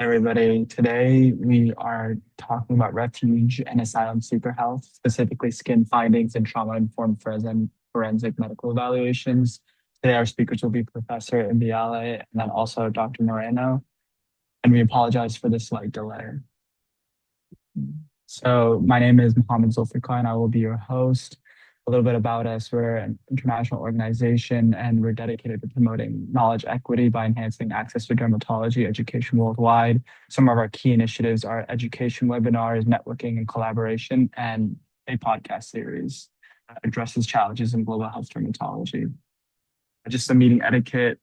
Everybody. Today we are talking about refuge and asylum seeker health, specifically skin findings and trauma-informed forensic medical evaluations. Today our speakers will be Professor Enbiale and then also Dr. Moreno, and we apologize for the slight delay. So my name is Mohammed Zulfikar and I will be your host. A little bit about us. We're an international organization and we're dedicated to promoting knowledge equity by enhancing access to dermatology education worldwide. Some of our key initiatives are education webinars, networking and collaboration, and a podcast series that addresses challenges in global health dermatology. Just some meeting etiquette.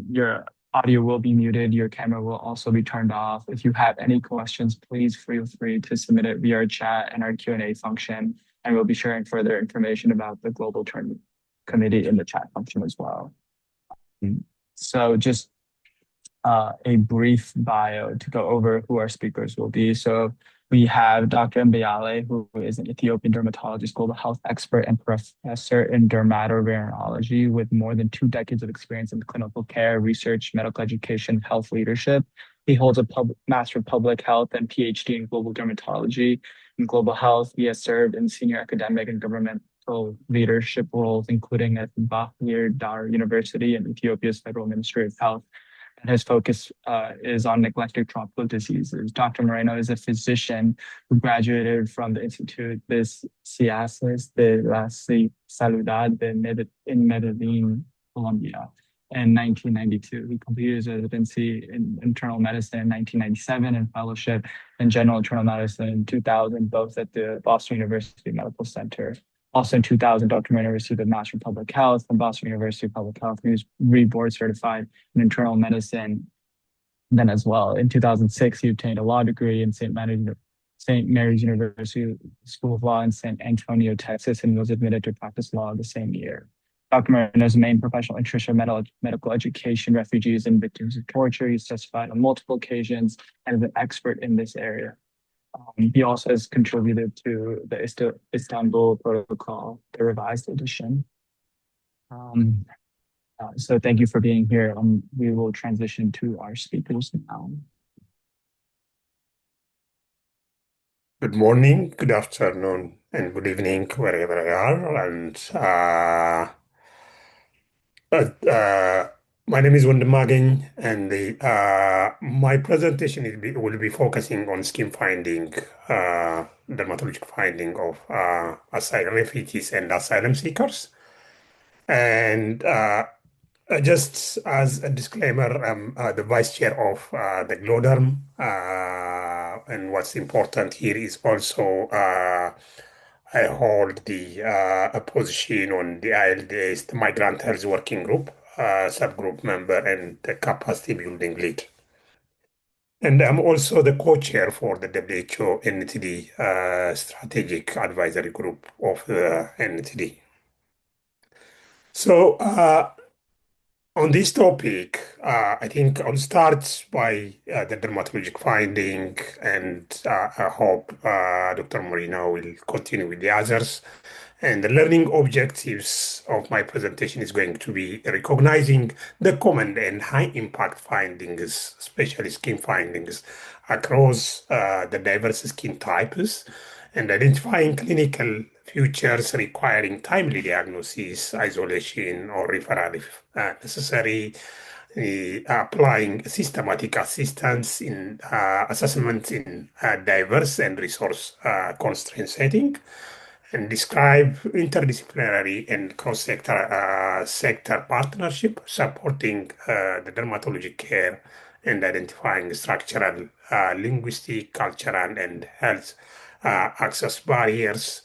Your audio will be muted. Your camera will also be turned off. If you have any questions, please feel free to submit it via our chat and our Q&A function. And we'll be sharing further information about the Global Tournament Committee in the chat function as well. So just a brief bio to go over who our speakers will be. So we have Dr. Enbiale, who is an Ethiopian dermatologist, global health expert, and professor in dermatovenerology with more than 2 decades of experience in clinical care, research, medical education, health leadership. He holds a Master of Public Health and PhD in global dermatology and global health. He has served in senior academic and governmental leadership roles, including at Bahir Dar University and Ethiopia's Federal Ministry of Health, and his focus is on neglected tropical diseases. Dr. Moreno is a physician who graduated from the Instituto de Ciencias de la Salud in Medellin, Colombia, in 1992. He completed his residency in internal medicine in 1997 and fellowship in general internal medicine in 2000, both at the Boston University Medical Center. Also in 2000, Dr. Moreno received a Master of Public Health from Boston University Public Health. He was board certified in internal medicine then as well. In 2006, he obtained a law degree in St. Mary's University School of Law in San Antonio, Texas, and was admitted to practice law the same year. Dr. Moreno's main professional interests are medical education, refugees, and victims of torture. He's testified on multiple occasions and is an expert in this area. He also has contributed to the Istanbul Protocol, the revised edition. So thank you for being here. We will transition to our speakers now. Good morning, good afternoon, and good evening, wherever you are. And my name is Wendemagegn, and my presentation will be focusing on skin finding, dermatologic finding of asylum refugees and asylum seekers. And just as a disclaimer, I'm the vice chair of the GLODERM, and what's important here is also I hold a position on the ILDS, the Migrant Health Working Group, subgroup member and the capacity building lead. And I'm also the co-chair for the WHO NTD Strategic Advisory Group of the NTD. So on this topic, I think I'll start by the dermatologic finding, and I hope Dr. Moreno will continue with the others. And the learning objectives of my presentation is going to be recognizing the common and high impact findings, especially skin findings, across the diverse skin types, and identifying clinical features requiring timely diagnosis, isolation, or referral if necessary, applying systematic assistance in assessment in diverse and resource constraint setting, and describe interdisciplinary and cross-sector sector partnership supporting the dermatology care and identifying structural, linguistic, cultural, and health access barriers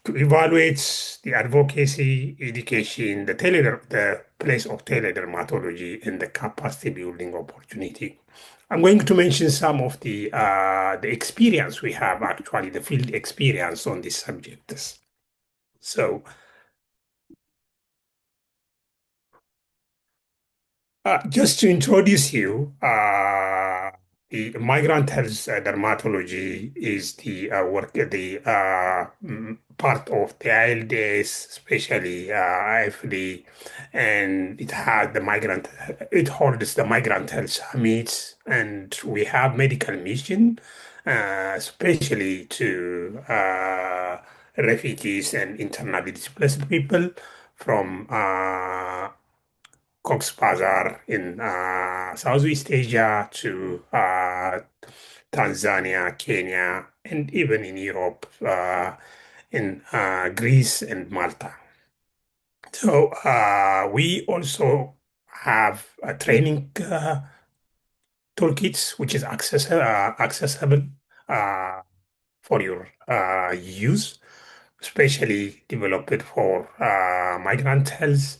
to evaluate the advocacy, education, the place of teledermatology, and the capacity building opportunity. I'm going to mention some of the experience we have, actually, the field experience on these subjects. So, just to introduce you, The migrant health dermatology is the part of the ILDS, especially IFD, and it holds the migrant health summits, and we have medical mission, especially to refugees and internally displaced people from Cox's Bazar in Southeast Asia to Tanzania, Kenya, and even in Europe, in Greece and Malta. So we also have a training toolkits which is accessible uh, for your use, especially developed for migrant health.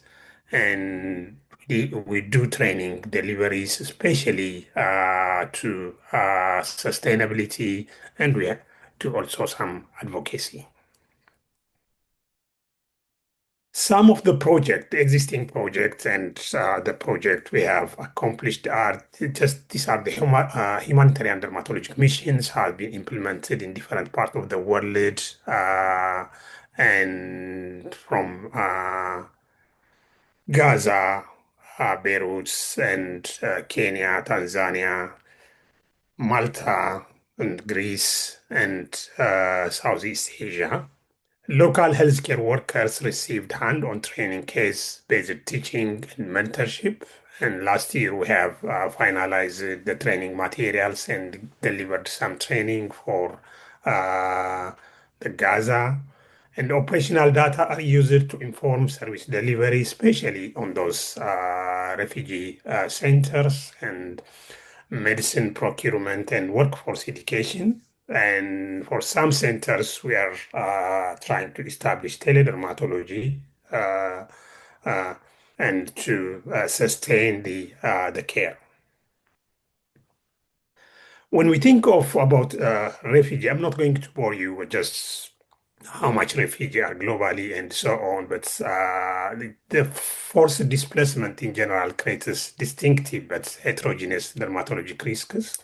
And we do training deliveries, especially to sustainability, and we do also some advocacy. Some of the existing projects, and the project we have accomplished are just these are the humanitarian dermatologic missions have been implemented in different parts of the world, and from Gaza, Beirut, and Kenya, Tanzania, Malta, and Greece, and Southeast Asia. Local healthcare workers received hand-on training, case-based teaching, and mentorship. And last year, we have finalized the training materials and delivered some training for uh, the Gaza. And operational data are used to inform service delivery, especially on those refugee centers, and medicine procurement and workforce education. And for some centers, we are trying to establish teledermatology uh, uh, and to sustain the care. When we think of about refugee, I'm not going to bore you with just how much refugee are globally and so on, but the forced displacement in general creates distinctive but heterogeneous dermatologic risks.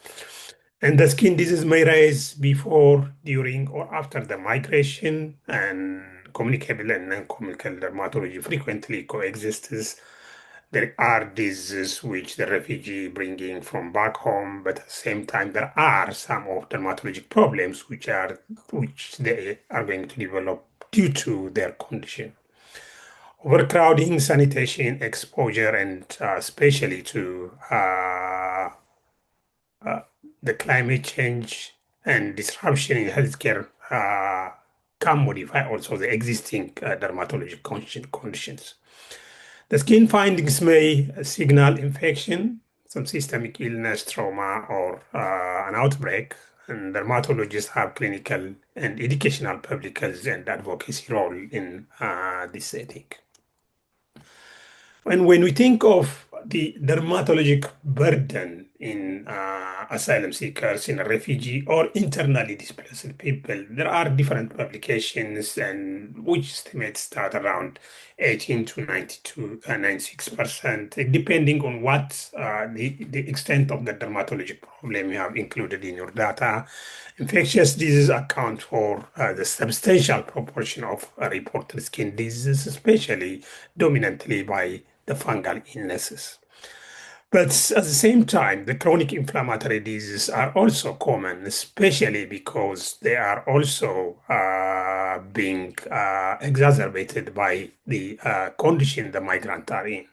And the skin disease may rise before, during, or after the migration, and communicable and non-communicable dermatology frequently coexists. There are diseases which the refugee bringing from back home, but at the same time there are some of dermatologic problems which they are going to develop due to their condition. Overcrowding, sanitation, exposure, and especially to uh, the climate change and disruption in healthcare can modify also the existing dermatologic conditions. The skin findings may signal infection, some systemic illness, trauma, or an outbreak. And dermatologists have clinical and educational public health and advocacy role in this setting. And when we think of the dermatologic burden in asylum seekers, in a refugee or internally displaced people, there are different publications and which estimates start around 18 to 92, 96%, depending on what the extent of the dermatologic problem you have included in your data. Infectious diseases account for the substantial proportion of reported skin diseases, especially dominantly by the fungal illnesses. But at the same time, the chronic inflammatory diseases are also common, especially because they are also being exacerbated by the condition the migrant are in.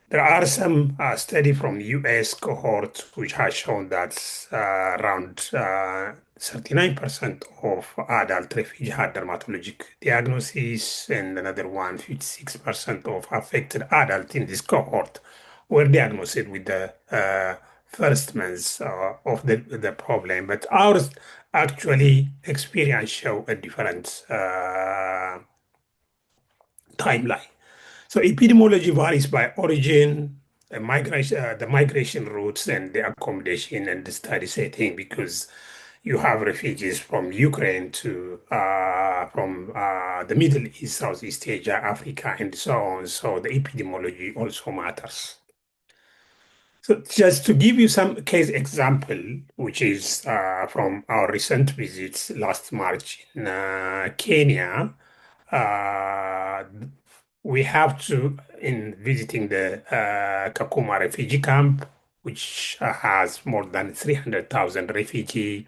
There are some study from US cohort which has shown that around 39% of adult refugees had dermatologic diagnoses, and another one, 56% of affected adults in this cohort were diagnosed with the first months of the problem. But ours actually experience show a different timeline. So epidemiology varies by origin, the migration routes, and the accommodation and the study setting, because you have refugees from Ukraine to from the Middle East, Southeast Asia, Africa, and so on. So the epidemiology also matters. So just to give you some case example, which is from our recent visits last March in Kenya, uh, we have to, in visiting the Kakuma refugee camp, which has more than 300,000 refugees,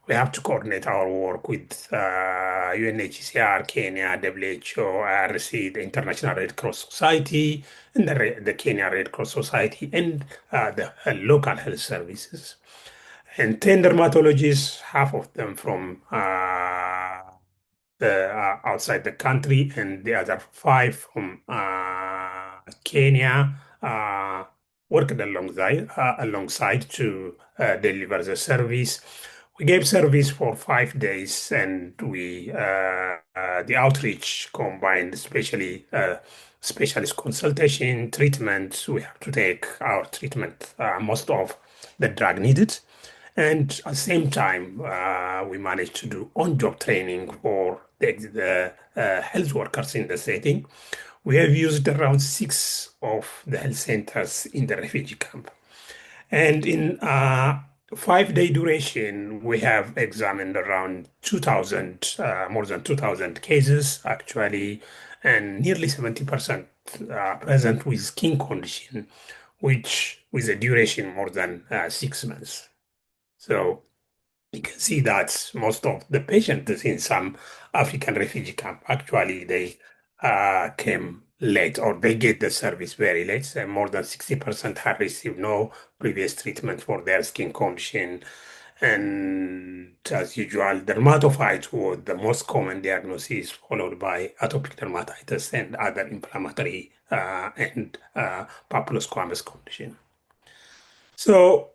we have to coordinate our work with UNHCR, Kenya, WHO, IRC, the International Red Cross Society, and the Kenya Red Cross Society, and the local health services. And 10 dermatologists, half of them from outside the country, and the other five from Kenya worked alongside to deliver the service. We gave service for 5 days, and we the outreach combined, especially specialist consultation, treatment. We have to take our treatment, most of the drug needed. And at the same time, we managed to do on-job training for the health workers in the setting. We have used around six of the health centers in the refugee camp. And in 5 day duration, we have examined around 2,000, more than 2,000 cases actually, and nearly 70% present with skin condition, which with a duration more than 6 months. So you can see that most of the patients in some African refugee camp actually they came late, or they get the service very late. So more than 60% have received no previous treatment for their skin condition. And as usual, dermatophytes was the most common diagnosis, followed by atopic dermatitis and other inflammatory and papillosquamous condition. So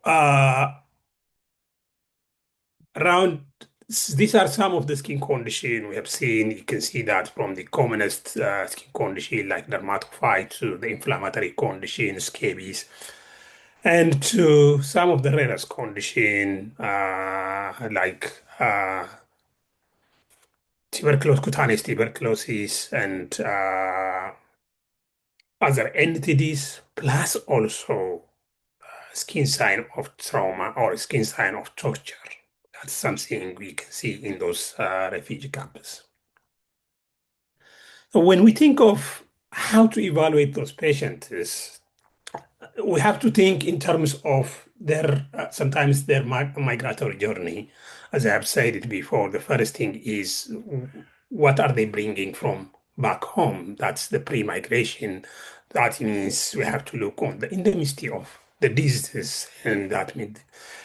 around these are some of the skin condition we have seen. You can see that from the commonest skin condition like dermatophyte to the inflammatory conditions, scabies, and to some of the rarest condition like cutaneous tuberculosis and other entities, plus also skin sign of trauma or skin sign of torture. That's something we can see in those refugee camps. So when we think of how to evaluate those patients, we have to think in terms of their sometimes their migratory journey. As I have said it before, the first thing is what are they bringing from back home? That's the pre-migration. That means we have to look on the endemicity of the diseases, and that means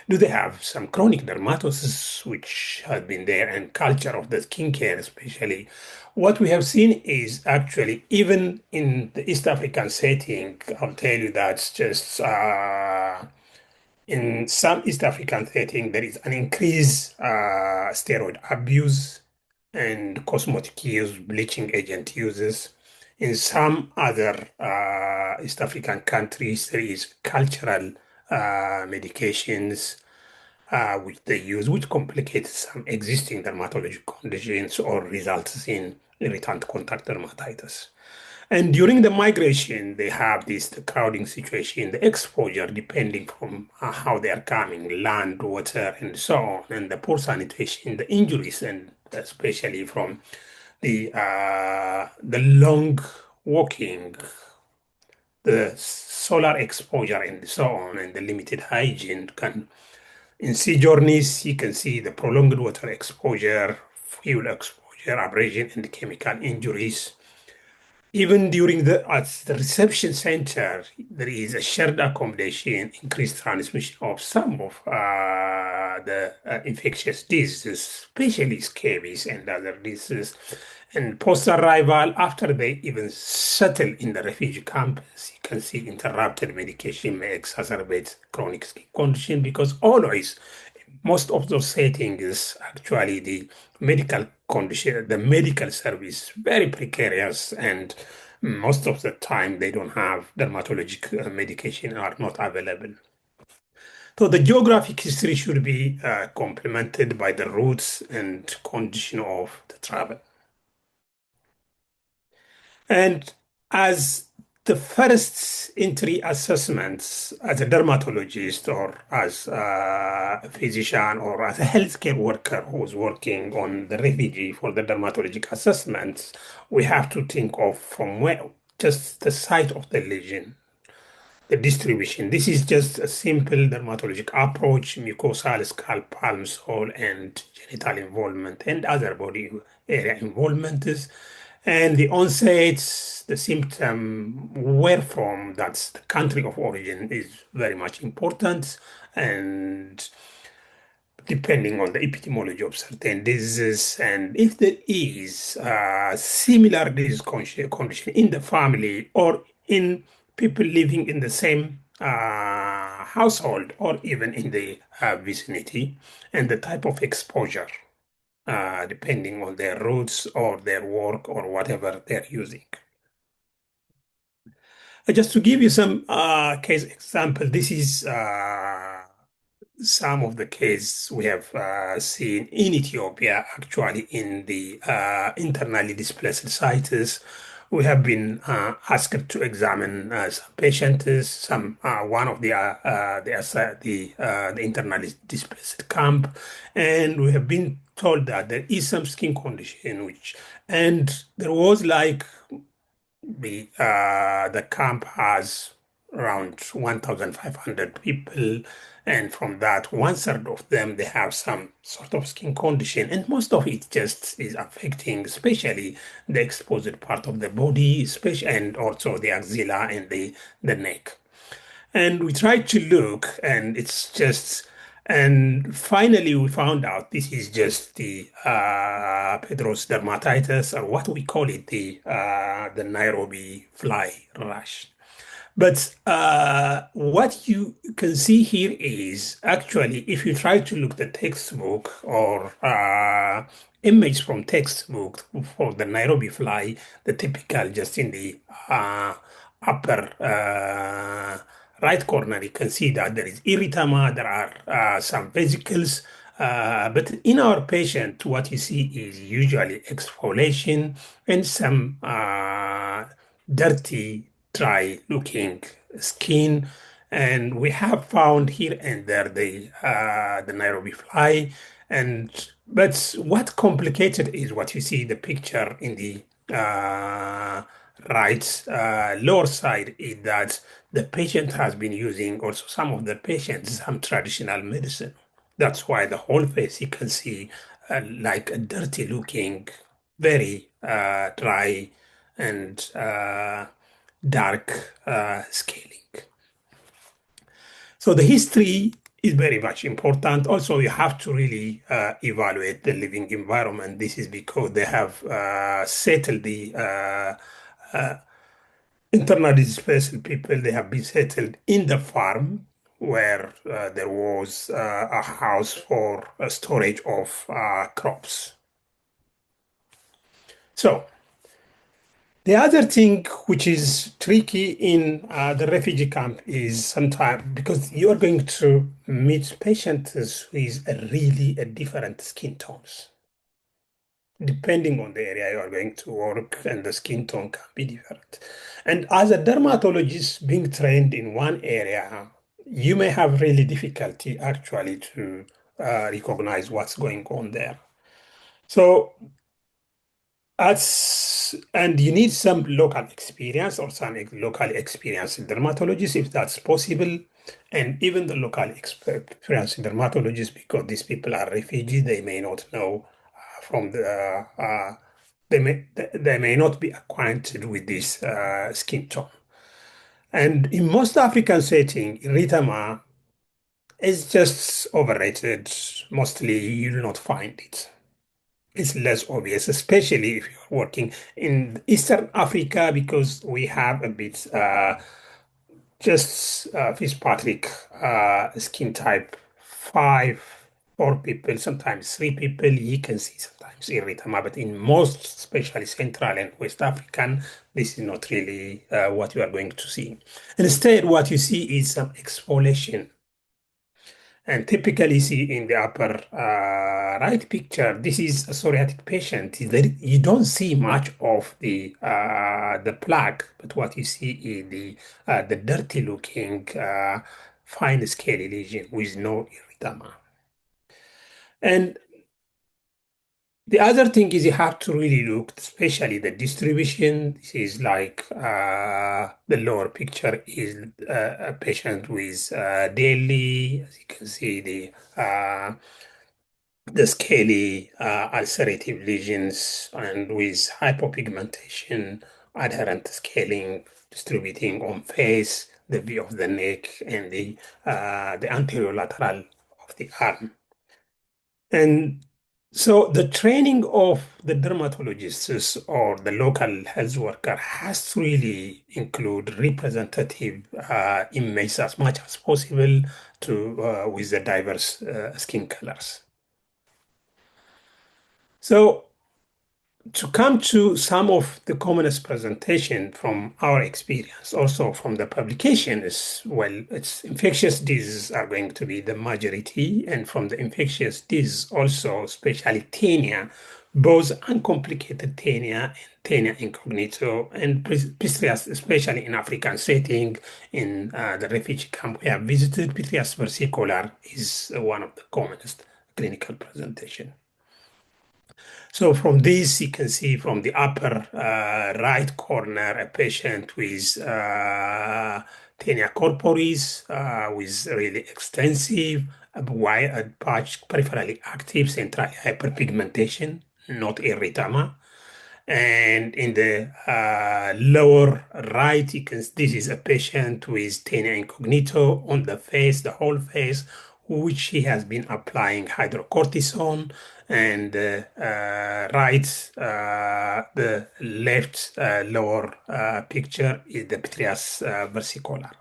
do they have some chronic dermatosis which has been there, and culture of the skincare especially. What we have seen is actually, even in the East African setting, I'll tell you that just in some East African setting, there is an increased steroid abuse and cosmetic use, bleaching agent uses. In some other East African countries, there is cultural medications which they use, which complicates some existing dermatologic conditions or results in irritant contact dermatitis. And during the migration, they have this the crowding situation, the exposure, depending from how they are coming, land, water, and so on, and the poor sanitation, the injuries, and especially from the long walking, the solar exposure, and so on, and the limited hygiene can in sea journeys, you can see the prolonged water exposure, fuel exposure, abrasion, and chemical injuries. Even during at the reception center, there is a shared accommodation, increased transmission of some of the infectious diseases, especially scabies and other diseases. And post-arrival, after they even settle in the refugee camps, you can see interrupted medication may exacerbate chronic skin condition, because always most of those settings actually the medical condition, the medical service very precarious, and most of the time they don't have dermatologic medication are not available. So the geographic history should be complemented by the routes and condition of the travel. And as The first entry assessments as a dermatologist or as a physician or as a healthcare worker who's working on the refugee for the dermatologic assessments, we have to think of from where just the site of the lesion, the distribution. This is just a simple dermatologic approach, mucosal, scalp, palm, sole, and genital involvement, and other body area involvements. And the onset, the symptom, where from, that's the country of origin is very much important. And depending on the epidemiology of certain diseases, and if there is a similar disease condition in the family or in people living in the same household or even in the vicinity, and the type of exposure, depending on their roots or their work or whatever they're using. Just to give you some case example, this is some of the cases we have seen in Ethiopia, actually in the internally displaced sites. We have been asked to examine some patients, some one of the internally displaced camp, and we have been told that there is some skin condition which, and there was like the camp has around 1,500 people, and from that, one third of them they have some sort of skin condition, and most of it just is affecting, especially the exposed part of the body, especially and also the axilla and the neck. And we tried to look, and it's just, and finally we found out this is just the Pedro's dermatitis, or what we call it, the Nairobi fly rash. But what you can see here is actually, if you try to look the textbook or image from textbook for the Nairobi fly, the typical just in the upper right corner, you can see that there is erythema, there are some vesicles. But in our patient, what you see is usually exfoliation and some dirty, dry looking skin. And we have found here and there the Nairobi fly. And but what complicated is what you see the picture in the right lower side is that the patient has been using also some of the patients some traditional medicine. That's why the whole face you can see like a dirty looking, very dry and dark scaling. So the history is very much important. Also, you have to really evaluate the living environment. This is because they have settled the internally displaced people. They have been settled in the farm where there was a house for storage of crops. So the other thing which is tricky in the refugee camp is sometimes because you are going to meet patients with a different skin tones. Depending on the area you are going to work, and the skin tone can be different. And as a dermatologist being trained in one area, you may have really difficulty actually to recognize what's going on there. So and you need some local experience or some local experience in dermatologists if that's possible. And even the local experience in dermatologists, because these people are refugees, they may not know from the, they may not be acquainted with this skin tone. And in most African setting, erythema is just overrated. Mostly you'll not find it. It's less obvious, especially if you're working in Eastern Africa, because we have a bit just Fitzpatrick skin type five, four people, sometimes three people. You can see sometimes erythema, but in most, especially Central and West African, this is not really what you are going to see. Instead, what you see is some exfoliation And typically see in the upper right picture, this is a psoriatic patient. You don't see much of the plaque, but what you see is the dirty looking fine scaly lesion with no erythema. And the other thing is you have to really look, especially the distribution. This is like the lower picture is a patient with daily, as you can see, the scaly ulcerative lesions and with hypopigmentation, adherent scaling distributing on face, the view of the neck, and the anterior lateral of the arm. And so the training of the dermatologists or the local health worker has to really include representative images as much as possible to with the diverse skin colors. So to come to some of the commonest presentation from our experience, also from the publication is, well, it's infectious diseases are going to be the majority, and from the infectious disease also, especially tinea, both uncomplicated tinea and tinea incognito, and pityriasis, especially in African setting, in the refugee camp we have visited, pityriasis versicolor is one of the commonest clinical presentation. So from this, you can see from the upper right corner, a patient with tinea corporis, with really extensive, wide patch, peripherally active central hyperpigmentation, not erythema. And in the lower right, this is a patient with tinea incognito on the face, the whole face, which he has been applying hydrocortisone. And the left lower picture is the Pityriasis versicolor.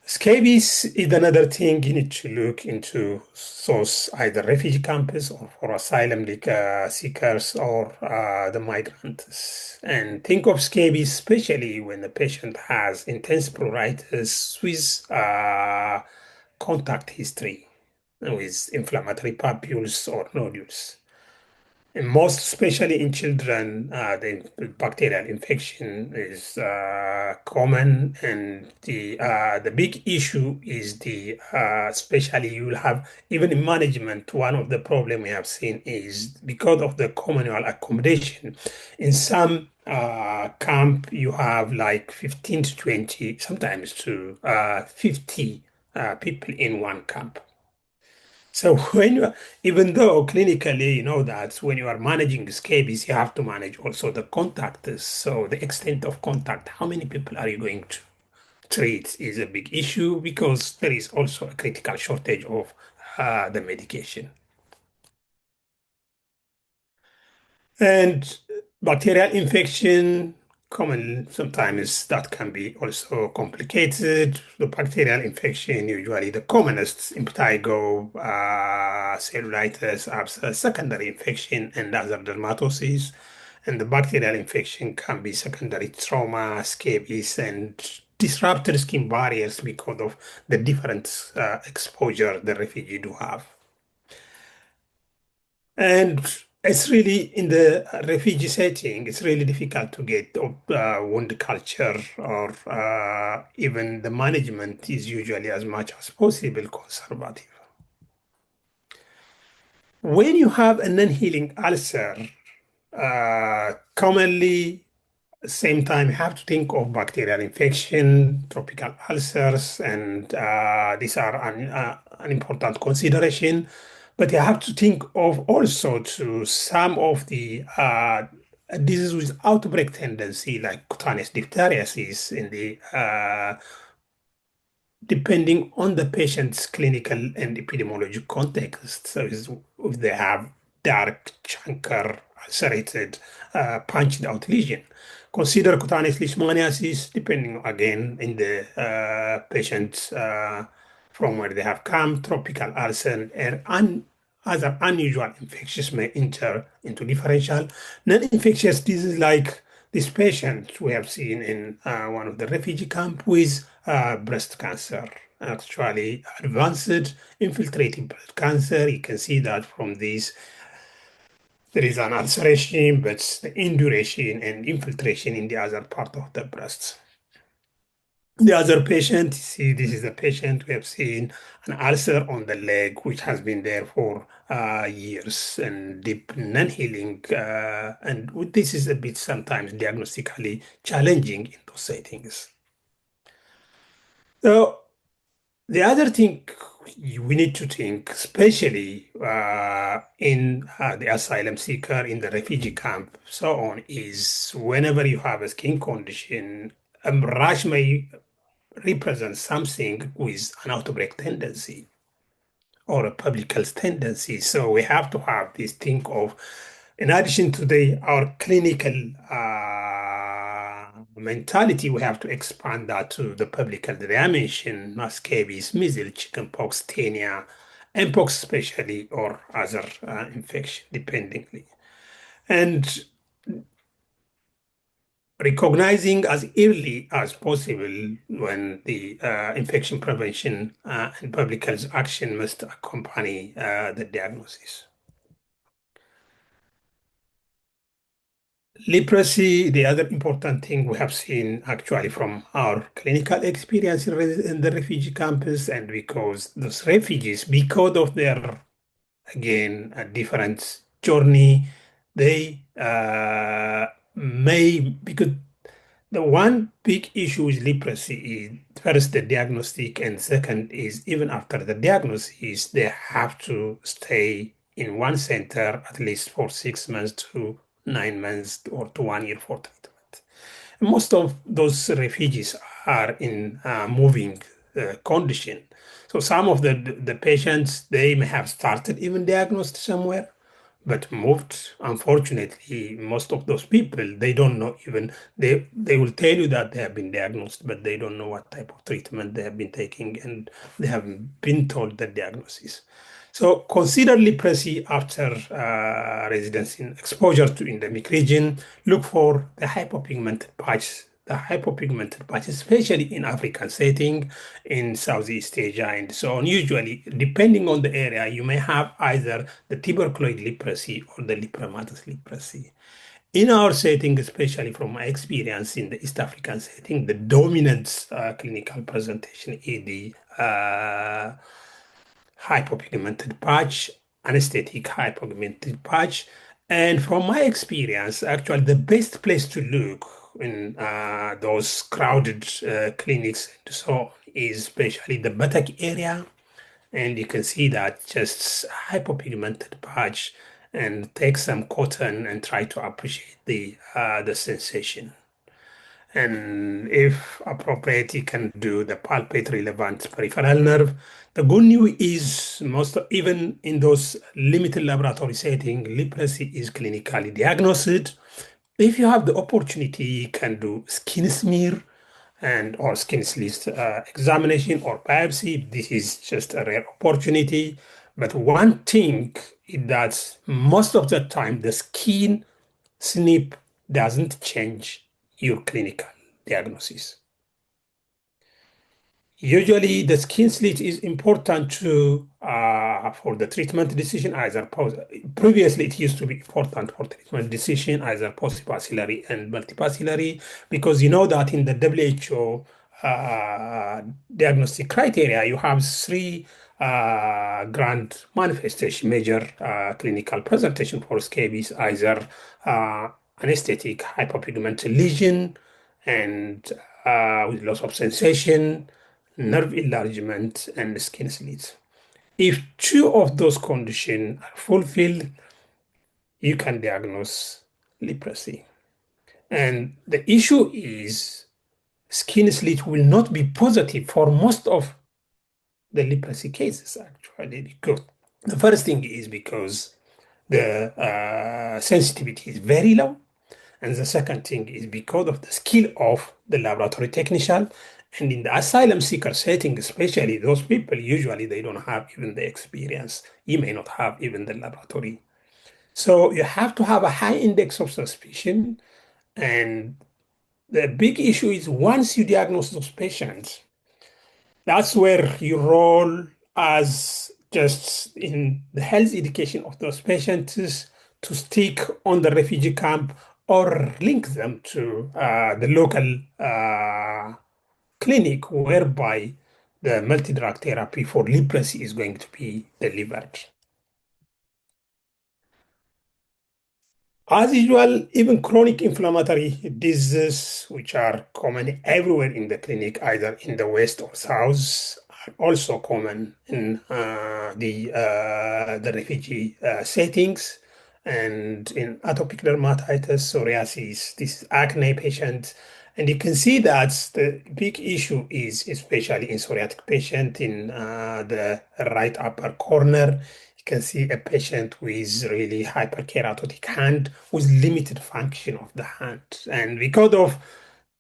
Scabies is another thing you need to look into, source either refugee campus or for asylum seekers or the migrants. And think of scabies, especially when the patient has intense pruritus with contact history with inflammatory papules or nodules. And most especially in children, the bacterial infection is common, and the big issue is especially you will have even in management. One of the problem we have seen is because of the communal accommodation. In some camp, you have like 15 to 20, sometimes to 50 people in one camp. So even though clinically you know that when you are managing scabies, you have to manage also the contact. So the extent of contact, how many people are you going to treat is a big issue because there is also a critical shortage of the medication. And bacterial infection, common sometimes that can be also complicated. The bacterial infection, usually the commonest, impetigo, cellulitis, abscess, secondary infection, and other dermatosis. And the bacterial infection can be secondary trauma, scabies, and disrupted skin barriers because of the different exposure the refugee do have. And it's really in the refugee setting, it's really difficult to get wound culture or even the management is usually as much as possible conservative. When you have a non-healing ulcer, commonly same time you have to think of bacterial infection, tropical ulcers, and these are an important consideration. But you have to think of also to some of the diseases with outbreak tendency, like cutaneous diphtheriasis in the depending on the patient's clinical and epidemiologic context. So if they have dark, chunker, ulcerated, punched out lesion. Consider cutaneous leishmaniasis, depending again in the patient from where they have come, tropical ulcer, and other unusual infections may enter into differential. Non-infectious diseases like this patient we have seen in one of the refugee camp with breast cancer, actually advanced infiltrating breast cancer. You can see that from this, there is an ulceration, but the induration and infiltration in the other part of the breast. The other patient, see, this is the patient we have seen an ulcer on the leg, which has been there for years and deep non-healing. And this is a bit sometimes diagnostically challenging in those settings. So the other thing we need to think, especially in the asylum seeker, in the refugee camp, so on, is whenever you have a skin condition, a rash may represent something with an outbreak tendency or a public health tendency. So we have to have this thing of, in addition to our clinical mentality, we have to expand that to the public health dimension, scabies, measles, chickenpox, tinea, mpox especially, or other infection, dependingly. And recognizing as early as possible when the infection prevention and public health action must accompany the diagnosis. Leprosy, the other important thing we have seen actually from our clinical experience in the refugee campus, and because those refugees, because of their, again, a different journey, they may, because the one big issue with leprosy is first the diagnostic, and second is even after the diagnosis, they have to stay in one center at least for 6 months to 9 months or to 1 year for treatment. Most of those refugees are in moving condition. So some of the patients, they may have started even diagnosed somewhere, but moved. Unfortunately, most of those people, they don't know even, they will tell you that they have been diagnosed, but they don't know what type of treatment they have been taking, and they haven't been told the diagnosis. So consider leprosy after residence in exposure to endemic region. Look for the hypopigmented patch. The hypopigmented patch, especially in African setting, in Southeast Asia, and so on. Usually, depending on the area, you may have either the tuberculoid leprosy or the lepromatous leprosy. In our setting, especially from my experience in the East African setting, the dominant clinical presentation is the hypopigmented patch, anesthetic hypopigmented patch. And from my experience, actually, the best place to look in those crowded clinics and so on is especially the buttock area. And you can see that just hypopigmented patch, and take some cotton and try to appreciate the sensation. And if appropriate, you can do the palpate relevant peripheral nerve. The good news is most even in those limited laboratory setting, leprosy is clinically diagnosed. If you have the opportunity, you can do skin smear and or skin slit examination or biopsy. This is just a rare opportunity. But one thing is that most of the time, the skin snip doesn't change your clinical diagnosis. Usually, the skin slit is important to for the treatment decision, either previously it used to be important for treatment decision, either postbacillary and multibacillary, because you know that in the WHO diagnostic criteria, you have three grand manifestation, major clinical presentation for scabies, either anesthetic hypopigmented lesion and with loss of sensation, nerve enlargement, and skin slits. If two of those conditions are fulfilled, you can diagnose leprosy. And the issue is skin slit will not be positive for most of the leprosy cases, actually, because the first thing is because the sensitivity is very low. And the second thing is because of the skill of the laboratory technician. And in the asylum seeker setting, especially those people, usually they don't have even the experience. You may not have even the laboratory. So you have to have a high index of suspicion And the big issue is once you diagnose those patients, that's where your role as just in the health education of those patients is to stick on the refugee camp or link them to the local clinic whereby the multi-drug therapy for leprosy is going to be delivered. As usual, even chronic inflammatory diseases, which are common everywhere in the clinic, either in the West or South, are also common in the refugee settings. And in atopic dermatitis, psoriasis, this acne patient. And you can see that the big issue is especially in psoriatic patient in the right upper corner. You can see a patient with really hyperkeratotic hand with limited function of the hand. And because of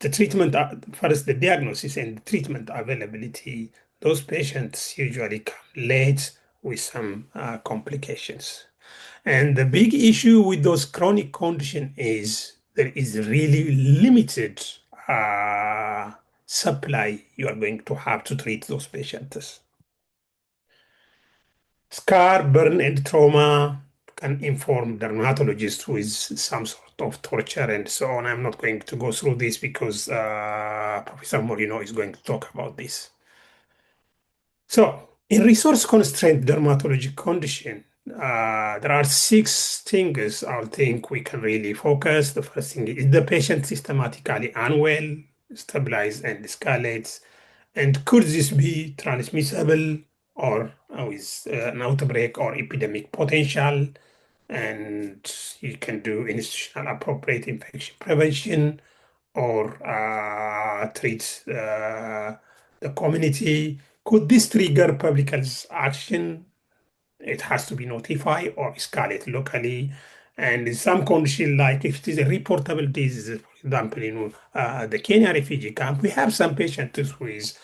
the treatment, first the diagnosis and the treatment availability, those patients usually come late with some complications. And the big issue with those chronic conditions is there is really limited uh, supply you are going to have to treat those patients. Scar, burn, and trauma can inform dermatologists with some sort of torture and so on. I'm not going to go through this because Professor Moreno is going to talk about this. So, in resource-constrained dermatologic condition, there are six things I think we can really focus. The first thing is the patient systematically unwell, stabilize and escalates. And could this be transmissible or with an outbreak or epidemic potential? And you can do institutional appropriate infection prevention or treat the community. Could this trigger public health action? It has to be notified or escalate locally. And in some conditions, like if it is a reportable disease, for example, in the Kenya refugee camp, we have some patients with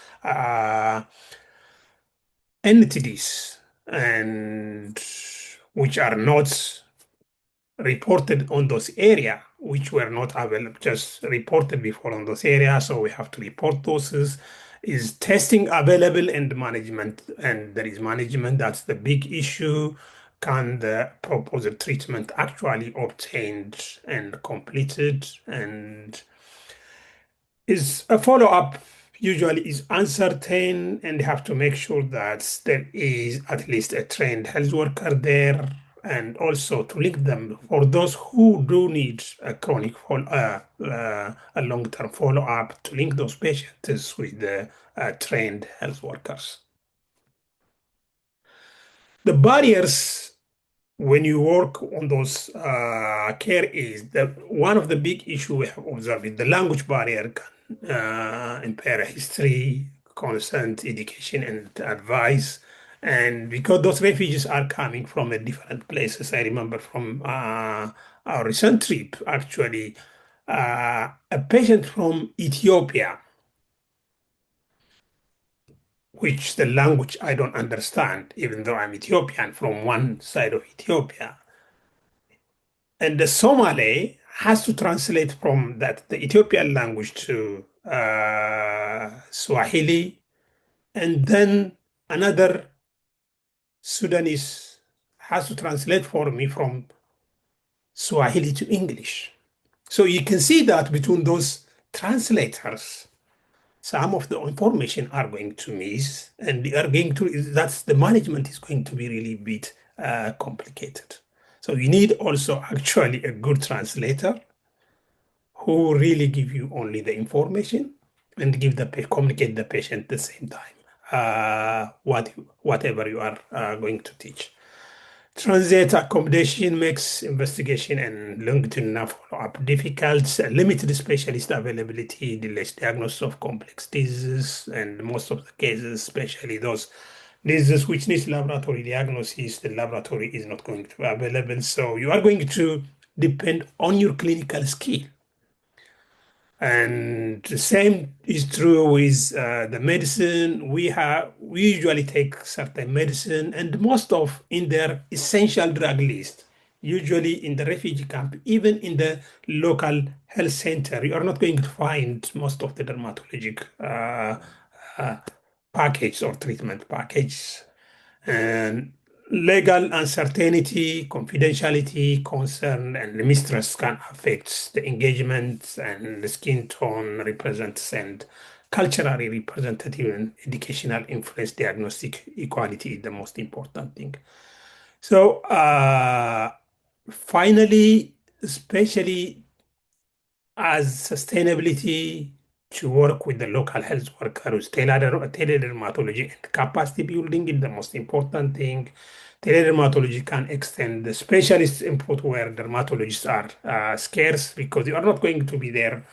entities and which are not reported on those area which were not available just reported before on those areas, so we have to report those. Is testing available and management, and there is management, that's the big issue. Can the proposed treatment actually obtained and completed? And is a follow-up usually is uncertain, and you have to make sure that there is at least a trained health worker there, and also to link them for those who do need a chronic a long-term follow-up, to link those patients with the trained health workers. The barriers when you work on those care is that one of the big issue we have observed is the language barrier can impair history, consent, education, and advice. And because those refugees are coming from a different places, I remember from our recent trip, actually, a patient from Ethiopia, which the language I don't understand, even though I'm Ethiopian from one side of Ethiopia. And the Somali has to translate from that the Ethiopian language to Swahili, and then another Sudanese has to translate for me from Swahili to English. So you can see that between those translators, some of the information are going to miss, and they are going to, that's the management is going to be really bit complicated. So you need also actually a good translator who really give you only the information and give the communicate the patient at the same time whatever you are going to teach. Transit accommodation makes investigation and longitudinal follow-up difficult. Limited specialist availability delays diagnosis of complex diseases, and most of the cases, especially those diseases which needs laboratory diagnosis, the laboratory is not going to be available. So you are going to depend on your clinical skill. And the same is true with the medicine. We usually take certain medicine, and most of in their essential drug list, usually in the refugee camp, even in the local health center, you are not going to find most of the dermatologic uh, package or treatment package. And legal uncertainty, confidentiality, concern, and mistrust can affect the engagement and the skin tone represents and culturally representative and educational influence diagnostic equality is the most important thing. So finally, especially as sustainability to work with the local health workers, teledermatology and capacity building is the most important thing. Teledermatology can extend the specialist input where dermatologists are scarce because you are not going to be there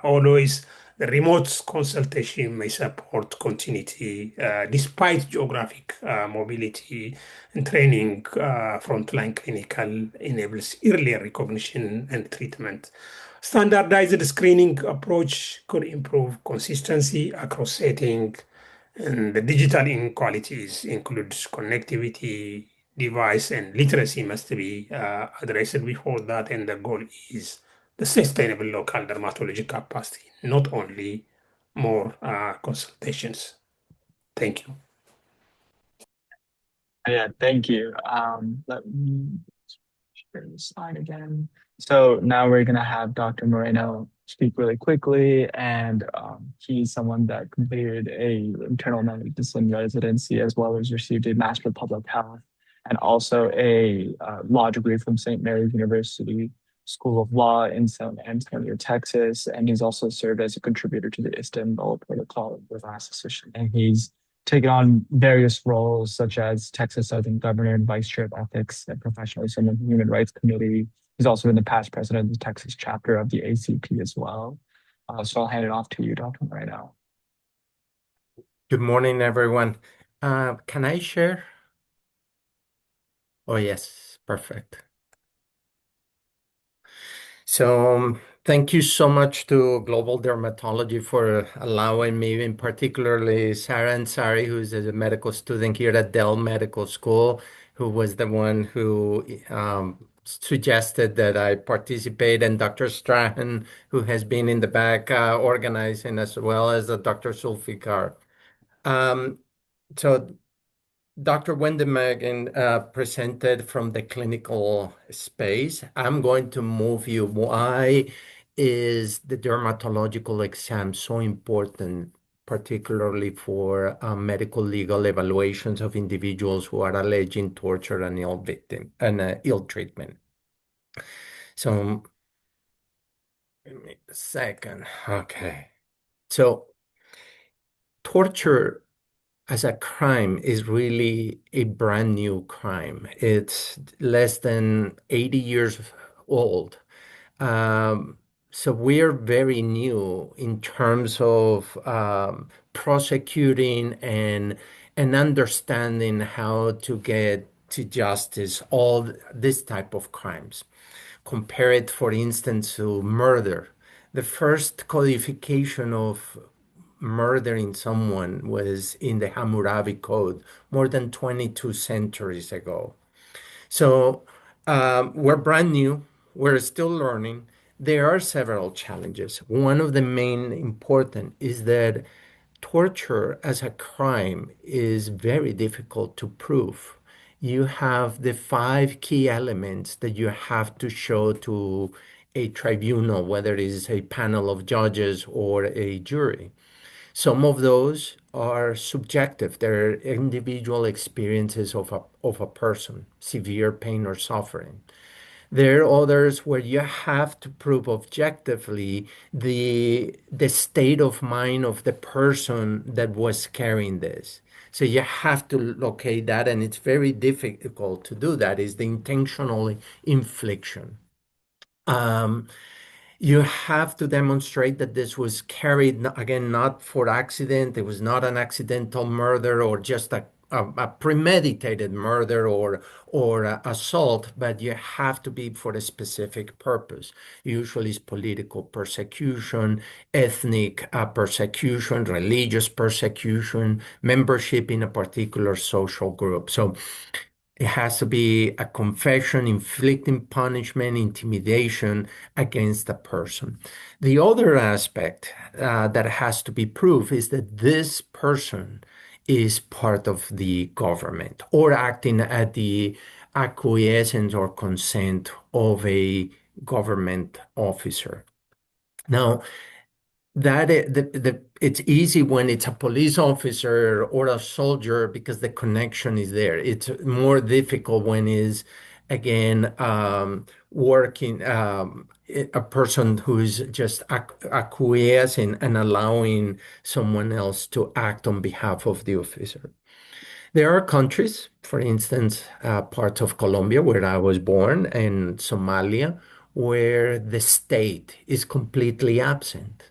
always. The remote consultation may support continuity despite geographic mobility and training. Frontline clinical enables earlier recognition and treatment. Standardized screening approach could improve consistency across setting, and the digital inequalities includes connectivity, device, and literacy must be addressed before that. And the goal is the sustainable local dermatology capacity, not only more consultations. Thank you. Yeah, thank you. Let me share the slide again. So now we're gonna have Dr. Moreno speak really quickly, and he's someone that completed a internal medicine residency as well as received a Master of Public Health and also a law degree from St. Mary's University School of Law in San Antonio, Texas, and he's also served as a contributor to the Istanbul Protocol with Association, and he's taken on various roles such as Texas Southern Governor and Vice Chair of Ethics and Professionalism and Human Rights Committee. He's also been the past president of the Texas chapter of the ACP as well. So I'll hand it off to you, Dr. Moreno. Good morning, everyone. Can I share? Oh, yes, perfect. So thank you so much to Global Dermatology for allowing me, in particularly Sarah Ansari, who's a medical student here at Dell Medical School, who was the one who suggested that I participate, and Dr. Strahan, who has been in the back organizing, as well as Dr. Sulfikar. So Dr. Wendemagegn presented from the clinical space. I'm going to move you. Why is the dermatological exam so important, particularly for medical legal evaluations of individuals who are alleging torture and ill victim and ill treatment? So, give me a second. Okay. So, torture as a crime is really a brand new crime. It's less than 80 years old. Um, so we're very new in terms of prosecuting and understanding how to get to justice all this type of crimes. Compare it, for instance, to murder. The first codification of murdering someone was in the Hammurabi Code more than 22 centuries ago. So we're brand new, we're still learning. There are several challenges. One of the main important is that torture as a crime is very difficult to prove. You have the five key elements that you have to show to a tribunal, whether it is a panel of judges or a jury. Some of those are subjective. They're individual experiences of a person, severe pain or suffering. There are others where you have to prove objectively the state of mind of the person that was carrying this. So you have to locate that, and it's very difficult to do that, is the intentional infliction. Um, you have to demonstrate that this was carried, again, not for accident. It was not an accidental murder or just a premeditated murder or assault, but you have to be for a specific purpose. Usually it's political persecution, ethnic persecution, religious persecution, membership in a particular social group. So It has to be a confession, inflicting punishment, intimidation against a person. The other aspect that has to be proved is that this person is part of the government or acting at the acquiescence or consent of a government officer. Now, it's easy when it's a police officer or a soldier because the connection is there. It's more difficult when is again working a person who is just acquiescing and allowing someone else to act on behalf of the officer. There are countries, for instance, parts of Colombia where I was born and Somalia, where the state is completely absent.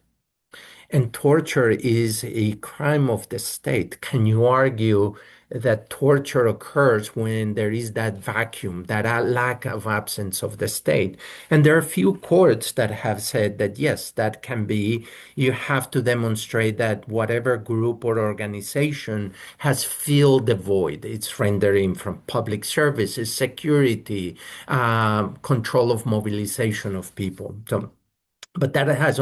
And torture is a crime of the state. Can you argue that torture occurs when there is that vacuum, that lack of absence of the state? And there are few courts that have said that yes, that can be. You have to demonstrate that whatever group or organization has filled the void. It's rendering from public services, security, control of mobilization of people. So but that has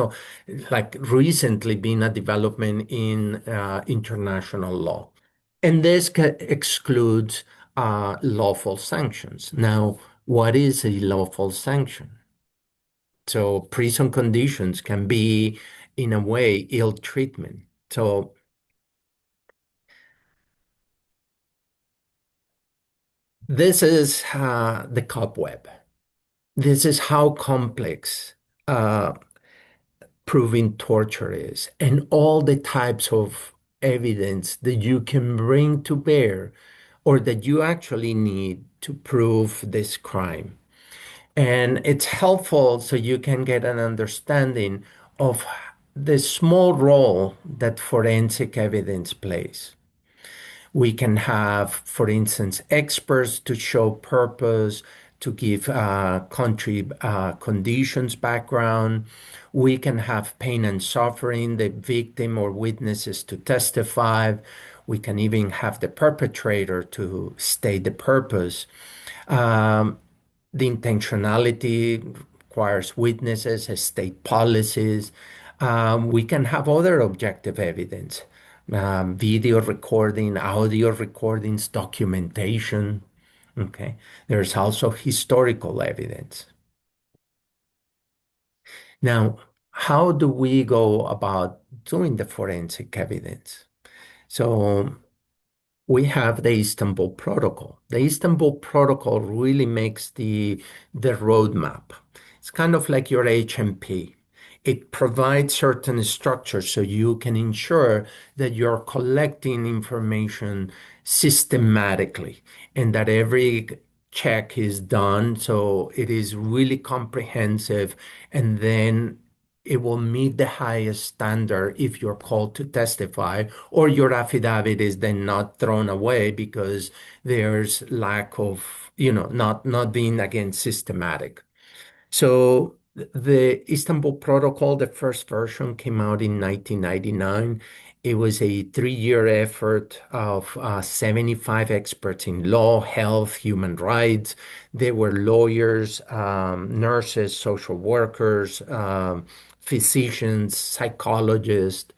like recently been a development in international law. And this excludes lawful sanctions. Now, what is a lawful sanction? So prison conditions can be, in a way, ill treatment. So this is the cobweb. This is how complex uh, proving torture is, and all the types of evidence that you can bring to bear or that you actually need to prove this crime. And it's helpful so you can get an understanding of the small role that forensic evidence plays. We can have, for instance, experts to show purpose, to give country conditions background. We can have pain and suffering, the victim or witnesses to testify. We can even have the perpetrator to state the purpose. Um, the intentionality requires witnesses, state policies. We can have other objective evidence, video recording, audio recordings, documentation. Okay. There's also historical evidence. Now, how do we go about doing the forensic evidence? So we have the Istanbul Protocol. The Istanbul Protocol really makes the roadmap. It's kind of like your HMP. It provides certain structures so you can ensure that you're collecting information systematically and that every check is done so it is really comprehensive, and then it will meet the highest standard if you're called to testify, or your affidavit is then not thrown away because there's lack of, not being again systematic. So the Istanbul Protocol, the first version came out in 1999. It was a 3-year effort of 75 experts in law, health, human rights. They were lawyers, nurses, social workers, physicians, psychologists,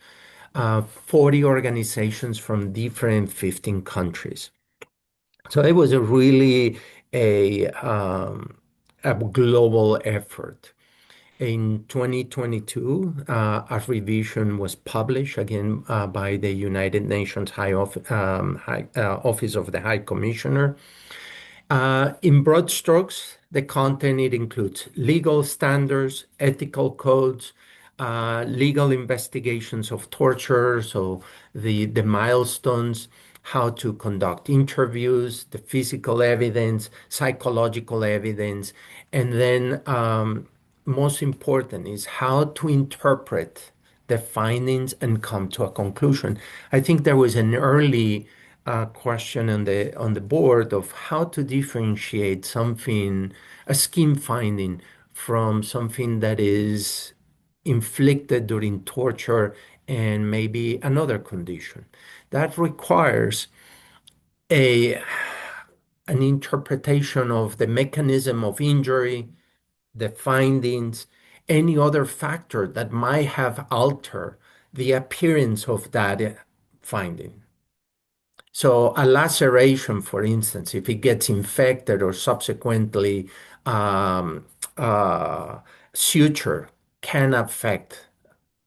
40 organizations from different 15 countries. So it was a global effort. In 2022, a revision was published again by the United Nations Office of the High Commissioner. In broad strokes, the content it includes legal standards, ethical codes, legal investigations of torture, so the milestones, how to conduct interviews, the physical evidence, psychological evidence, and then most important is how to interpret the findings and come to a conclusion. I think there was an early question on the board of how to differentiate something, a scheme finding, from something that is inflicted during torture and maybe another condition. That requires a an interpretation of the mechanism of injury, the findings, any other factor that might have altered the appearance of that finding. So a laceration, for instance, if it gets infected or subsequently um, uh, suture can affect,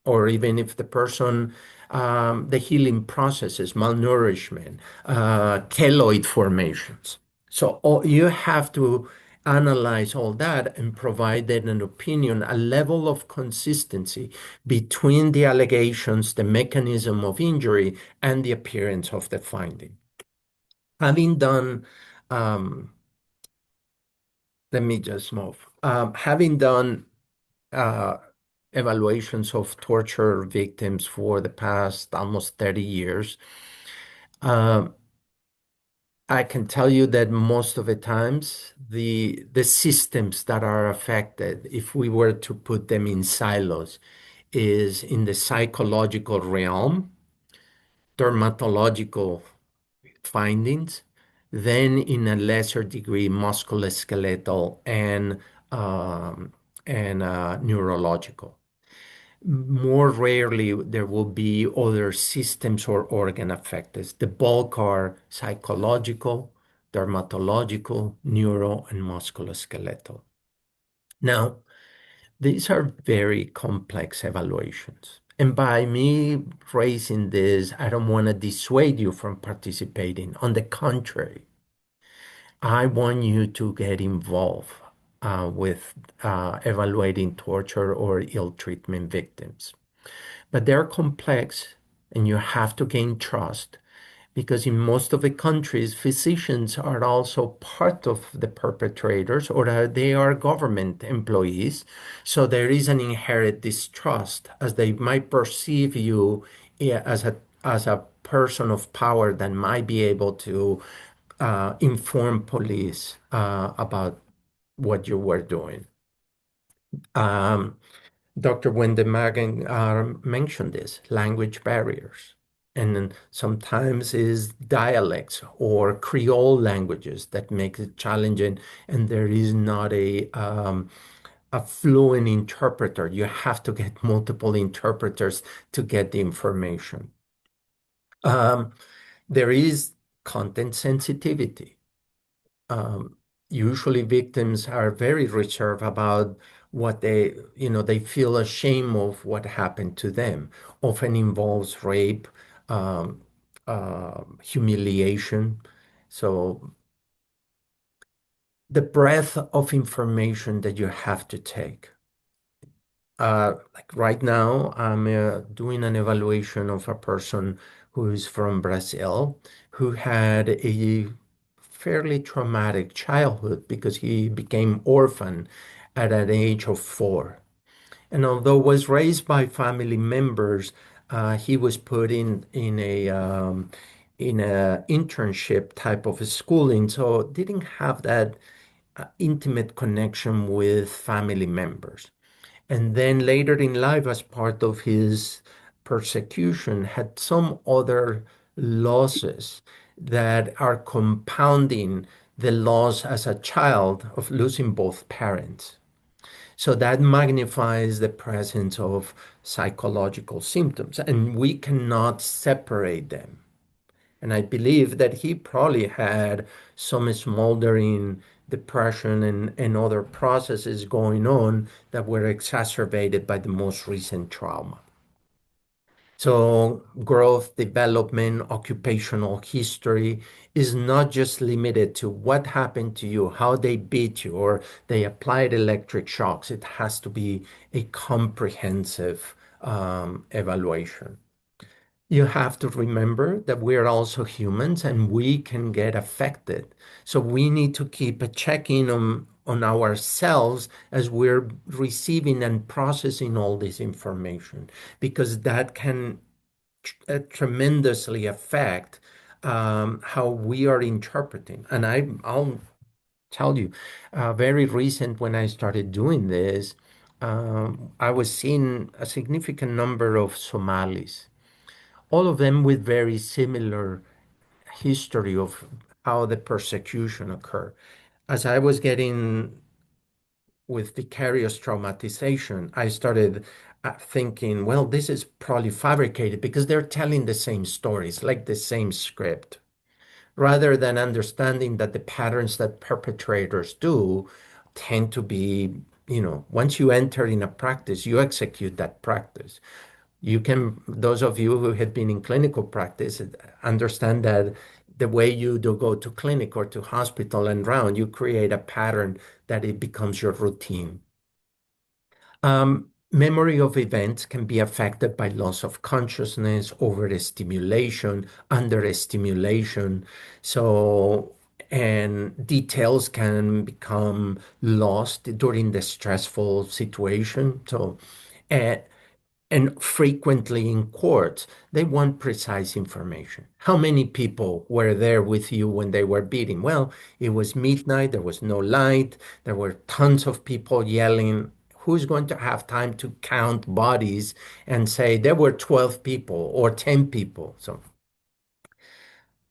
or even if the person, the healing processes, malnourishment, keloid formations. So you have to analyze all that and provide then an opinion, a level of consistency between the allegations, the mechanism of injury, and the appearance of the finding. Having done, um, let me just move. Having done uh, evaluations of torture victims for the past almost 30 years, uh, I can tell you that most of the times the systems that are affected, if we were to put them in silos, is in the psychological realm, dermatological findings, then in a lesser degree musculoskeletal and neurological. More rarely, there will be other systems or organ affected. The bulk are psychological, dermatological, neuro, and musculoskeletal. Now, these are very complex evaluations. And by me raising this, I don't want to dissuade you from participating. On the contrary, I want you to get involved with evaluating torture or ill treatment victims. But they're complex and you have to gain trust because in most of the countries, physicians are also part of the perpetrators or they are government employees. So there is an inherent distrust as they might perceive you as a person of power that might be able to inform police about what you were doing. Um, Dr. Wendemagegn mentioned this, language barriers. And then sometimes is dialects or Creole languages that make it challenging, and there is not a fluent interpreter. You have to get multiple interpreters to get the information. There is content sensitivity. Usually victims are very reserved about what they feel ashamed of what happened to them. Often involves rape, um, humiliation. So the breadth of information that you have to take. Like right now, I'm doing an evaluation of a person who is from Brazil who had a fairly traumatic childhood because he became orphan at an age of 4. And although was raised by family members, he was put in a internship type of a schooling, so didn't have that intimate connection with family members. And then later in life, as part of his persecution, had some other losses that are compounding the loss as a child of losing both parents. So that magnifies the presence of psychological symptoms, and we cannot separate them. And I believe that he probably had some smoldering depression and other processes going on that were exacerbated by the most recent trauma. So, growth, development, occupational history is not just limited to what happened to you, how they beat you, or they applied electric shocks. It has to be a comprehensive evaluation. You have to remember that we are also humans and we can get affected. So we need to keep a check-in on ourselves as we're receiving and processing all this information, because that can tremendously affect how we are interpreting. And I'll tell you, very recent when I started doing this, I was seeing a significant number of Somalis, all of them with very similar history of how the persecution occurred. As I was getting with vicarious traumatization, I started thinking, well, this is probably fabricated because they're telling the same stories, like the same script, rather than understanding that the patterns that perpetrators do tend to be, once you enter in a practice, you execute that practice. You can, those of you who have been in clinical practice understand that the way you do go to clinic or to hospital and round, you create a pattern that it becomes your routine. Memory of events can be affected by loss of consciousness, overstimulation, understimulation. So, and details can become lost during the stressful situation. So, uh, and frequently in courts, they want precise information. How many people were there with you when they were beating? Well, it was midnight, there was no light, there were tons of people yelling. Who's going to have time to count bodies and say there were 12 people or 10 people? So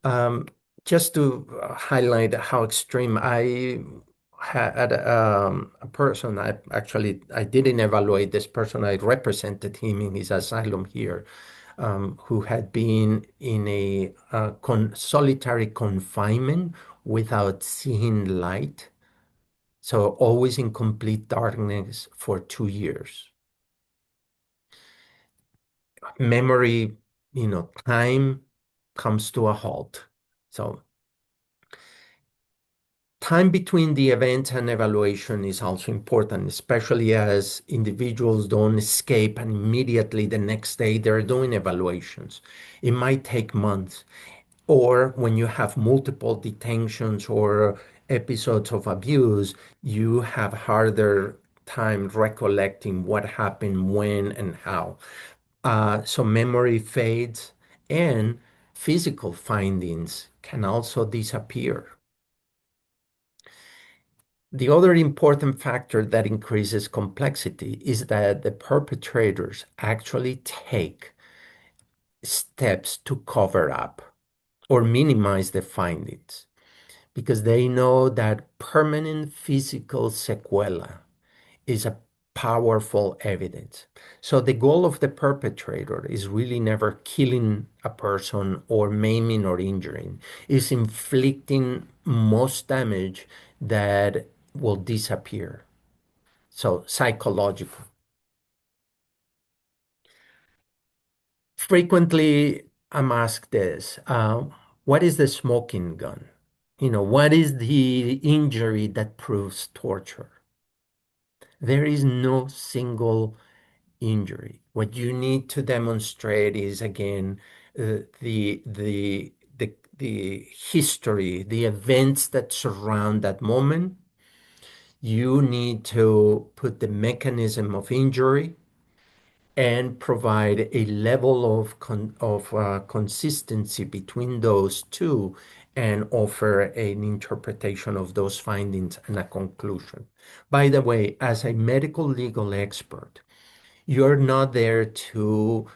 um, just to highlight how extreme, I had a person, I didn't evaluate this person, I represented him in his asylum here, who had been in a solitary confinement without seeing light. So always in complete darkness for 2 years. Memory, time comes to a halt. So time between the event and evaluation is also important, especially as individuals don't escape and immediately the next day they're doing evaluations. It might take months. Or when you have multiple detentions or episodes of abuse, you have harder time recollecting what happened, when, and how. So memory fades and physical findings can also disappear. The other important factor that increases complexity is that the perpetrators actually take steps to cover up or minimize the findings because they know that permanent physical sequela is a powerful evidence. So the goal of the perpetrator is really never killing a person or maiming or injuring, is inflicting most damage that will disappear. So psychological. Frequently, I'm asked this, what is the smoking gun? What is the injury that proves torture? There is no single injury. What you need to demonstrate is again the history, the events that surround that moment. You need to put the mechanism of injury and provide a level of consistency between those two and offer an interpretation of those findings and a conclusion. By the way, as a medical legal expert, you're not there to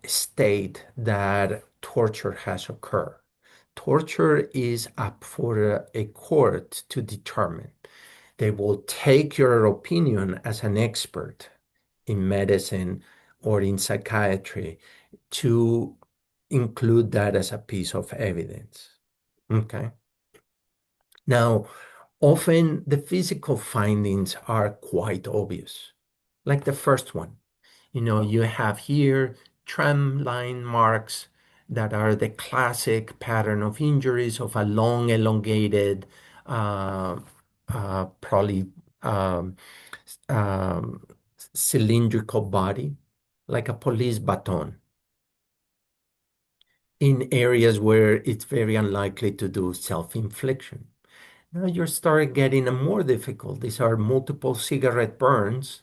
state that torture has occurred. Torture is up for a court to determine. They will take your opinion as an expert in medicine or in psychiatry to include that as a piece of evidence. Okay. Now, often the physical findings are quite obvious, like the first one. You have here tram line marks that are the classic pattern of injuries of a long, elongated, uh, probably um, cylindrical body, like a police baton, in areas where it's very unlikely to do self-infliction. Now you start getting a more difficult. These are multiple cigarette burns.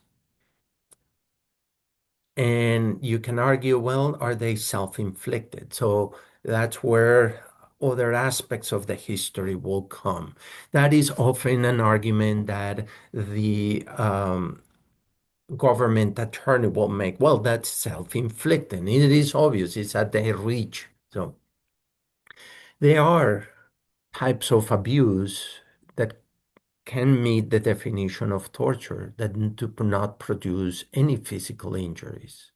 And you can argue, well, are they self-inflicted? So that's where other aspects of the history will come. That is often an argument that the government attorney will make. Well, that's self-inflicted. It is obvious. It's at their reach. So they are types of abuse that can meet the definition of torture that do not produce any physical injuries,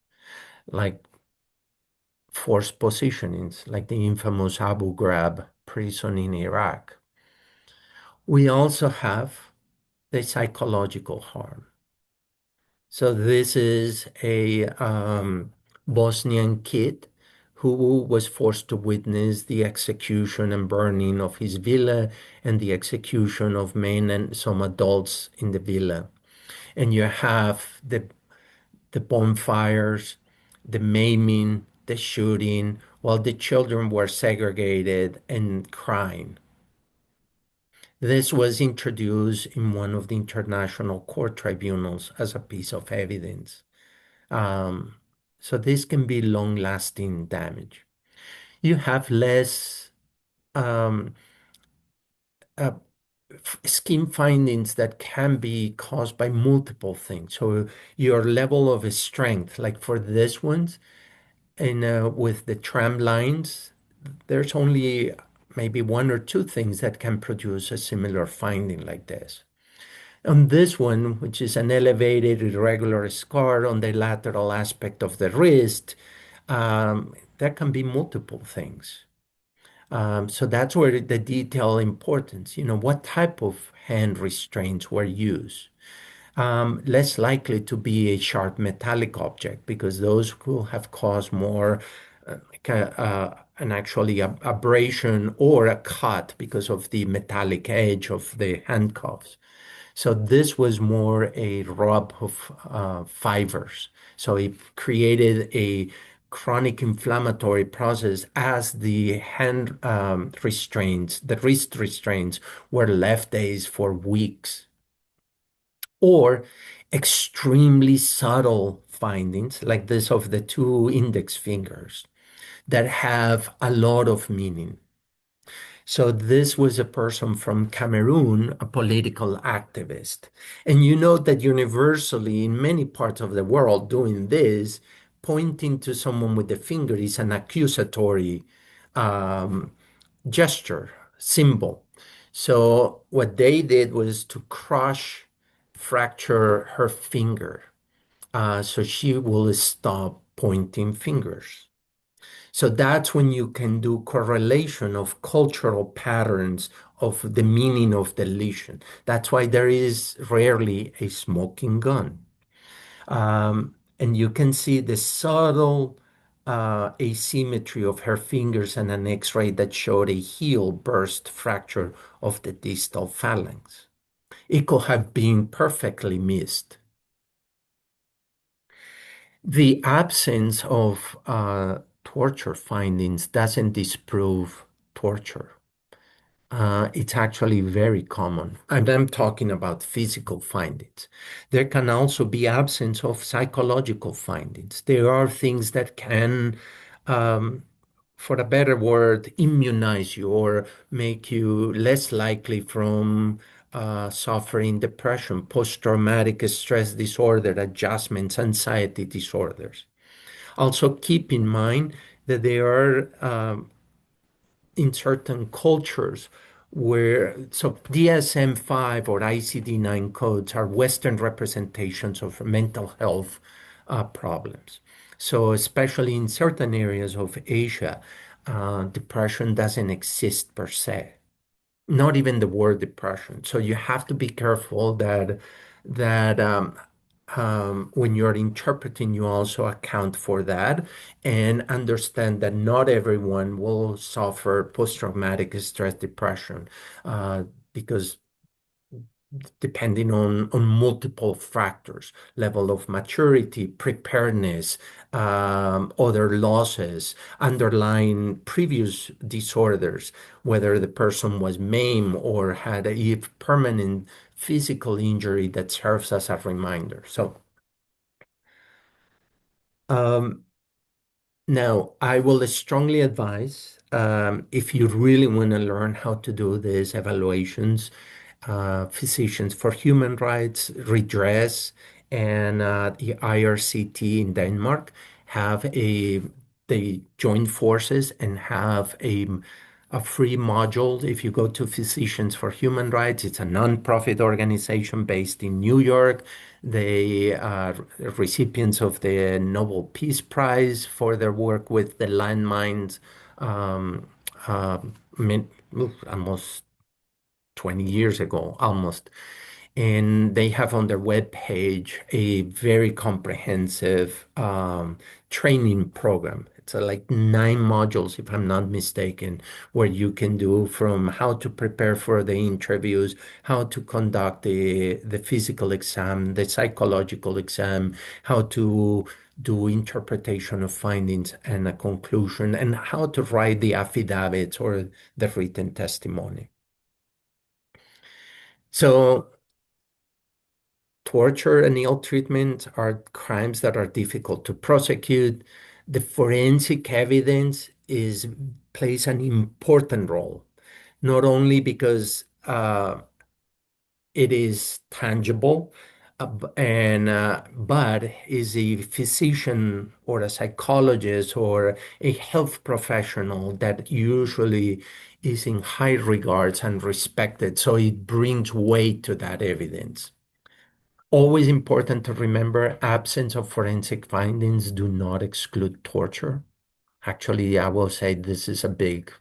like forced positionings, like the infamous Abu Ghraib prison in Iraq. We also have the psychological harm. So this is a Bosnian kid who was forced to witness the execution and burning of his villa and the execution of men and some adults in the villa. And you have the bonfires, the maiming, the shooting, while the children were segregated and crying. This was introduced in one of the international court tribunals as a piece of evidence. Um, so this can be long-lasting damage. You have less um, uh, scheme findings that can be caused by multiple things. So your level of strength, like for this ones, and with the tram lines, there's only maybe one or two things that can produce a similar finding like this. On this one, which is an elevated irregular scar on the lateral aspect of the wrist, there can be multiple things. So that's where the detail importance, what type of hand restraints were used. Less likely to be a sharp metallic object because those will have caused more an actually abrasion or a cut because of the metallic edge of the handcuffs. So this was more a rub of fibers. So it created a chronic inflammatory process as the hand restraints, the wrist restraints were left days for weeks. Or extremely subtle findings like this of the two index fingers that have a lot of meaning. So this was a person from Cameroon, a political activist. And you know that universally in many parts of the world doing this, pointing to someone with the finger is an accusatory um, gesture, symbol. So what they did was to crush, fracture her finger, so she will stop pointing fingers. So that's when you can do correlation of cultural patterns of the meaning of the lesion. That's why there is rarely a smoking gun. And you can see the subtle asymmetry of her fingers and an X-ray that showed a heel burst fracture of the distal phalanx. It could have been perfectly missed. The absence of torture findings doesn't disprove torture. It's actually very common. And I'm talking about physical findings. There can also be absence of psychological findings. There are things that can, for a better word, immunize you or make you less likely from suffering depression, post-traumatic stress disorder, adjustments, anxiety disorders. Also, keep in mind that there are in certain cultures where so DSM-5 or ICD-9 codes are Western representations of mental health problems. So especially in certain areas of Asia, depression doesn't exist per se, not even the word depression. So you have to be careful that when you're interpreting, you also account for that and understand that not everyone will suffer post-traumatic stress depression because depending on multiple factors, level of maturity, preparedness, other losses, underlying previous disorders, whether the person was maimed or had a permanent physical injury that serves as a reminder. So um, now, I will strongly advise if you really want to learn how to do these evaluations, Physicians for Human Rights, Redress, and the IRCT in Denmark have they join forces and have a free module. If you go to Physicians for Human Rights, it's a nonprofit organization based in New York. They are recipients of the Nobel Peace Prize for their work with the landmines, um, uh, almost 20 years ago, almost. And they have on their webpage a very comprehensive training program. It's like 9 modules, if I'm not mistaken, where you can do from how to prepare for the interviews, how to conduct the physical exam, the psychological exam, how to do interpretation of findings and a conclusion, and how to write the affidavits or the written testimony. So torture and ill treatment are crimes that are difficult to prosecute. The forensic evidence plays an important role, not only because it is tangible, but is a physician or a psychologist or a health professional that usually is in high regards and respected. So it brings weight to that evidence. Always important to remember, absence of forensic findings do not exclude torture. Actually, I will say this is a big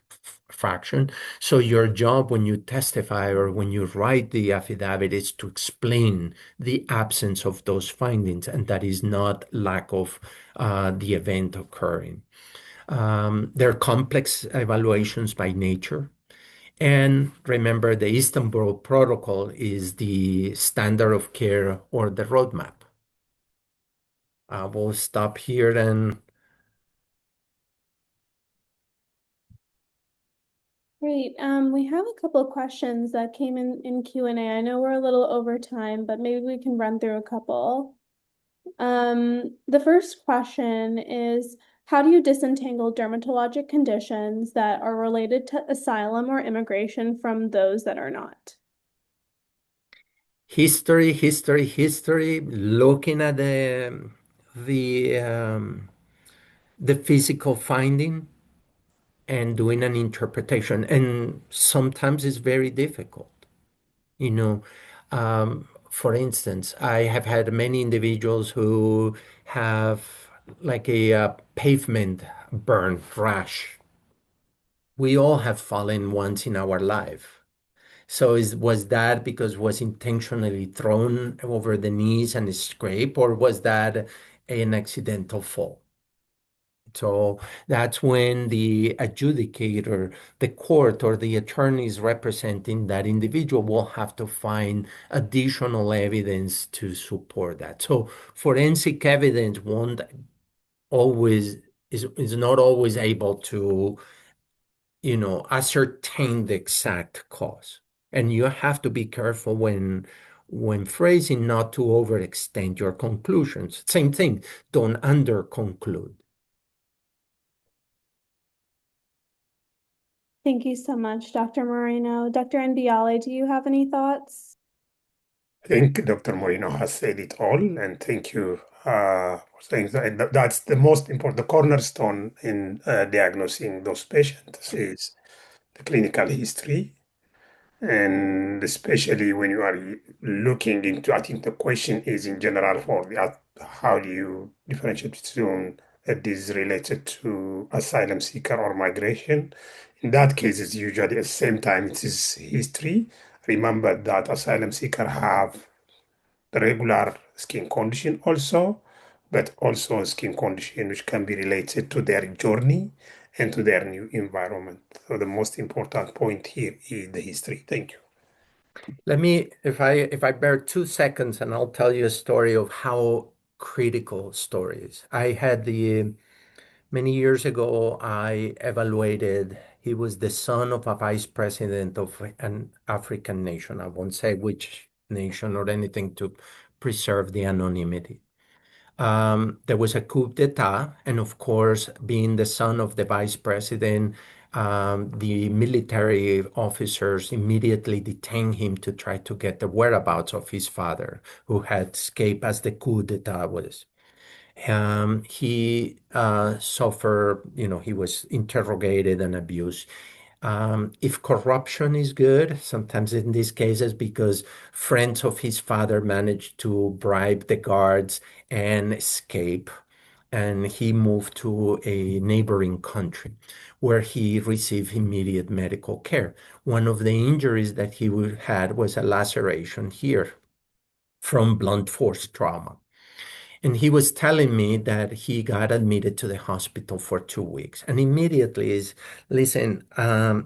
fraction. So your job when you testify or when you write the affidavit is to explain the absence of those findings, and that is not lack of the event occurring. They're complex evaluations by nature. And remember, the Istanbul Protocol is the standard of care or the roadmap. We'll stop here and Great. We have a couple of questions that came in Q&A. I know we're a little over time, but maybe we can run through a couple. The first question is, how do you disentangle dermatologic conditions that are related to asylum or immigration from those that are not? history, looking at the um, the physical finding and doing an interpretation. And sometimes it's very difficult. You know, for instance, I have had many individuals who have like a pavement burn rash. We all have fallen once in our life. So was that because was intentionally thrown over the knees and scrape, or was that an accidental fall? So that's when the adjudicator, the court, or the attorneys representing that individual will have to find additional evidence to support that. So forensic evidence won't always is not always able to, ascertain the exact cause. And you have to be careful when phrasing not to overextend your conclusions. Same thing, don't under conclude. Thank you so much, Dr. Moreno. Dr. Enbiale, do you have any thoughts? I think Dr. Moreno has said it all, and thank you for saying that. That's the most important, the cornerstone in diagnosing those patients is the clinical history. And especially when you are looking into, I think the question is in general for how do you differentiate between this related to asylum seeker or migration? In that case, it's usually at the same time it is history. Remember that asylum seeker have the regular skin condition also, but also a skin condition which can be related to their journey and to their new environment. So the most important point here is the history. Thank you. Let me, if I bear 2 seconds, and I'll tell you a story of how critical story is. I had many years ago, I evaluated, he was the son of a vice president of an African nation. I won't say which nation or anything to preserve the anonymity. There was a coup d'etat, and of course, being the son of the vice president, the military officers immediately detained him to try to get the whereabouts of his father, who had escaped as the coup d'etat was. He suffered, he was interrogated and abused. If corruption is good, sometimes in these cases, because friends of his father managed to bribe the guards and escape, and he moved to a neighboring country where he received immediate medical care. One of the injuries that he had was a laceration here from blunt force trauma. And he was telling me that he got admitted to the hospital for 2 weeks. And immediately is, listen,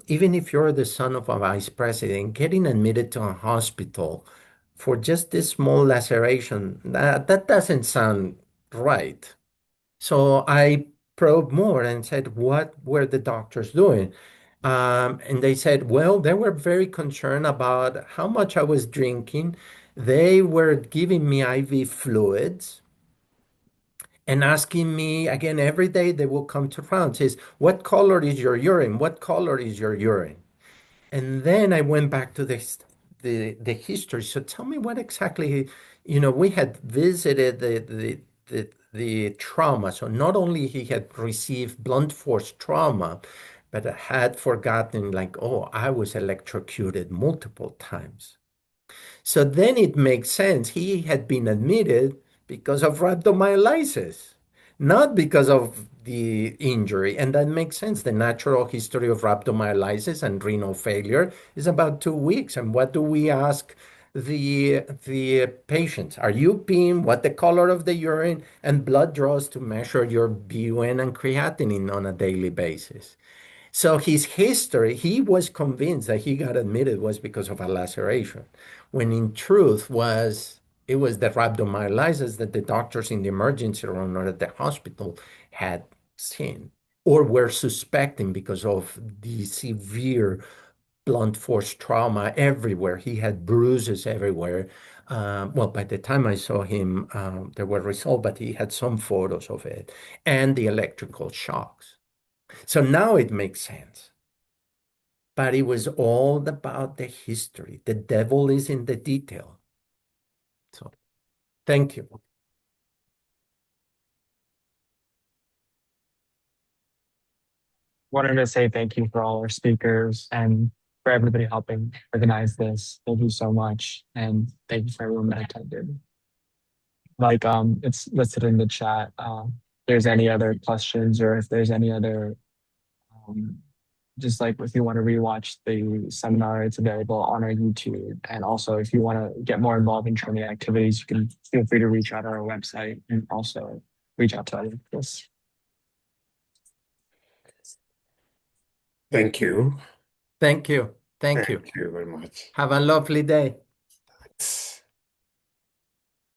even if you're the son of a vice president, getting admitted to a hospital for just this small laceration, that doesn't sound right. So I probed more and said, what were the doctors doing? And they said, well, they were very concerned about how much I was drinking. They were giving me IV fluids and asking me again every day. They will come to round, says, what color is your urine? What color is your urine? And then I went back to the history. So tell me what exactly, we had visited the trauma. So not only he had received blunt force trauma, but had forgotten, like, oh, I was electrocuted multiple times. So then it makes sense. He had been admitted because of rhabdomyolysis, not because of the injury. And that makes sense. The natural history of rhabdomyolysis and renal failure is about 2 weeks. And what do we ask the patients? Are you peeing? What the color of the urine? And blood draws to measure your BUN and creatinine on a daily basis. So his history, he was convinced that he got admitted was because of a laceration, when in truth it was the rhabdomyolysis that the doctors in the emergency room or at the hospital had seen or were suspecting because of the severe blunt force trauma everywhere. He had bruises everywhere. Well, by the time I saw him, they were resolved, but he had some photos of it and the electrical shocks. So now it makes sense. But it was all about the history. The devil is in the detail. So thank you. Wanted to say thank you for all our speakers and for everybody helping organize this. Thank you so much. And thank you for everyone that attended. Like it's listed in the chat. If there's any other questions or if there's any other um, just like if you want to rewatch the seminar, it's available on our YouTube. And also if you want to get more involved in training activities, you can feel free to reach out on our website and also reach out to us. Thank you. Thank you. Thank you. Thank you very much. Have a lovely day. Thanks.